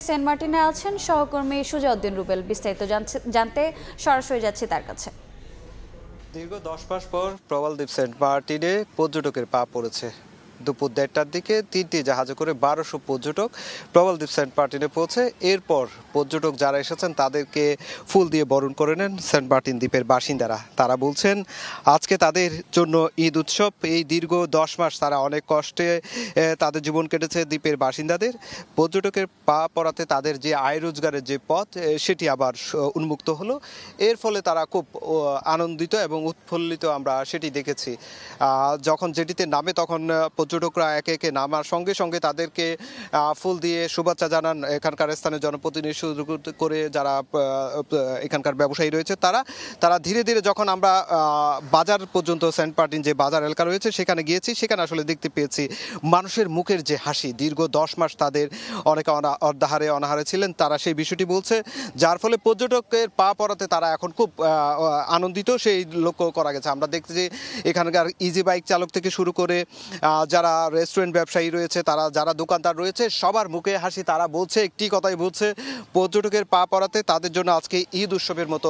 Saint মার্টিনে আছেন সহকর্মী সুজাউদ্দিন রুবেল, বিস্তারিত জানতে সরাসরি যাচ্ছি তার কাছে। দীর্ঘ 10 মাস পর প্রবাল দ্বীপ সেন্ট মার্টিনে পর্যটকের পা পড়েছে। দুপুর 1:30টার দিকে 3টি জাহাজে করে 1200 পর্যটক প্রবাল দ্বীপ সেন্ট মার্টিনে পৌঁছে এরপর পর্যটক যারা এসেছেন তাদেরকে ফুল দিয়ে বরণ করে নেন সেন্ট মার্টিন দ্বীপের বাসিন্দারা। তারা বলছেন আজকে তাদের জন্য ঈদ উৎসব। এই দীর্ঘ 10 মাস তারা অনেক কষ্টে তাদের জীবন কেটেছে দ্বীপের বাসিন্দাদের। পর্যটকের পা পড়াতে তাদের যে আয় রোজগারের যে পথ সেটি আবার উন্মুক্ত হলো। এর ফলে তারা খুব আনন্দিত এবং উৎফুল্লিত আমরা সেটি দেখেছি। যখন যেটিতে নামে তখন পর্যটকরা একে একে নামার সঙ্গে সঙ্গে তাদেরকে ফুল দিয়ে শুভেচ্ছা জানান এখানকার স্থানীয় জনপ্রতিনিধি শুরু করে যারা এখানকার ব্যবসায়ী রয়েছে তারা ধীরে ধীরে যখন আমরা বাজার পর্যন্ত সেন্ট মার্টিন যে বাজার এলাকা রয়েছে সেখানে গিয়েছি, সেখানে আসলে দেখতে পেয়েছি মানুষের মুখের যে হাসি। দীর্ঘ 10 মাস তাদের অনেকে অনাহারে ছিলেন, তারা সেই বিষয়টি বলছে, যার ফলে পর্যটকের পা পড়াতে তারা এখন খুব আনন্দিত সেই লক্ষ্য করা গেছে। আমরা দেখতে যে এখানকার ইজি বাইক চালক থেকে শুরু করে যারা রেস্টুরেন্ট ব্যবসায়ী রয়েছে, যারা দোকানদার রয়েছে, সবার মুখে হাসি। তারা বলছে একটি কথাই বলছে, পর্যটকের পা পড়াতে তাদের জন্য আজকে ঈদ উৎসবের মতো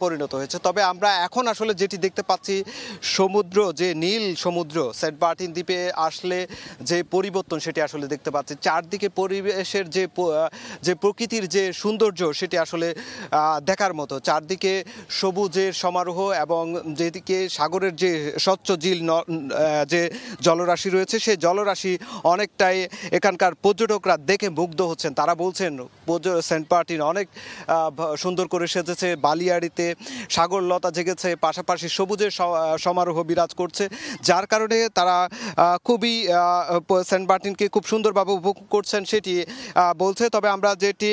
পরিণত হয়েছে। তবে আমরা এখন আসলে যেটি দেখতে পাচ্ছি, সমুদ্র যে নীল সমুদ্র সেন্ট মার্টিন দ্বীপে আসলে যে পরিবর্তন সেটি আসলে দেখতে পাচ্ছি। চারদিকে পরিবেশের যে প্রকৃতির যে সৌন্দর্য সেটি আসলে দেখার মতো। চারদিকে সবুজের সমারোহ এবং যেদিকে সাগরের যে স্বচ্ছ যে জলরাশি রয়েছে সেই জলরাশি অনেকটাই এখানকার পর্যটকরা দেখে মুগ্ধ হচ্ছেন। তারা বলছেন সেন্ট মার্টিন অনেক সুন্দর করে সেজেছে, বালিয়াড়িতে সাগরলতা জেগেছে, পাশাপাশি সবুজের সমারোহ বিরাজ করছে, যার কারণে তারা খুবই সেন্ট মার্টিনকে খুব সুন্দরভাবে উপভোগ করছেন সেটি বলছে। তবে আমরা যেটি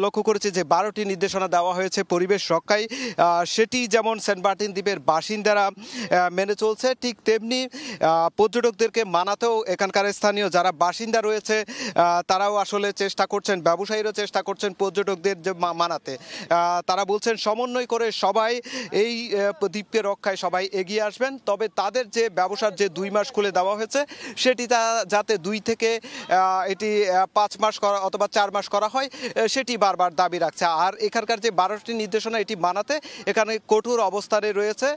লক্ষ্য করেছি যে 12টি নির্দেশনা দেওয়া হয়েছে পরিবেশ রক্ষায়, সেটি যেমন সেন্ট মার্টিন দ্বীপের বাসিন্দারা মেনে চলছে, ঠিক তেমনি পর্যটকদেরকে মানাতেও এখানকার স্থানীয় যারা বাসিন্দা রয়েছে তারাও আসলে চেষ্টা করছেন, ব্যবসায়ীরাও চেষ্টা করছেন পর্যটকদের যে মানাতে। তারা বলছেন সমন্বয় করে সবাই এই দ্বীপকে রক্ষায় সবাই এগিয়ে আসবেন। তবে তাদের যে ব্যবসার যে 2 মাস খুলে দেওয়া হয়েছে সেটি যাতে 2 থেকে এটি 5 মাস করা অথবা 4 মাস করা হয় সেটি বারবার দাবি রাখছে। আর এখানকার যে 12টি নির্দেশনা এটি মানাতে এখানে কঠোর অবস্থানে রয়েছে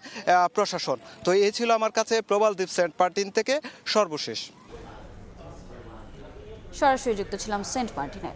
প্রশাসন। তো এই ছিল আমার কাছে প্রবাল দ্বীপ সেন্ট মার্টিন থেকে সর্বশেষ। সরাসরি যুক্ত ছিলাম সেন্ট মার্টিনে।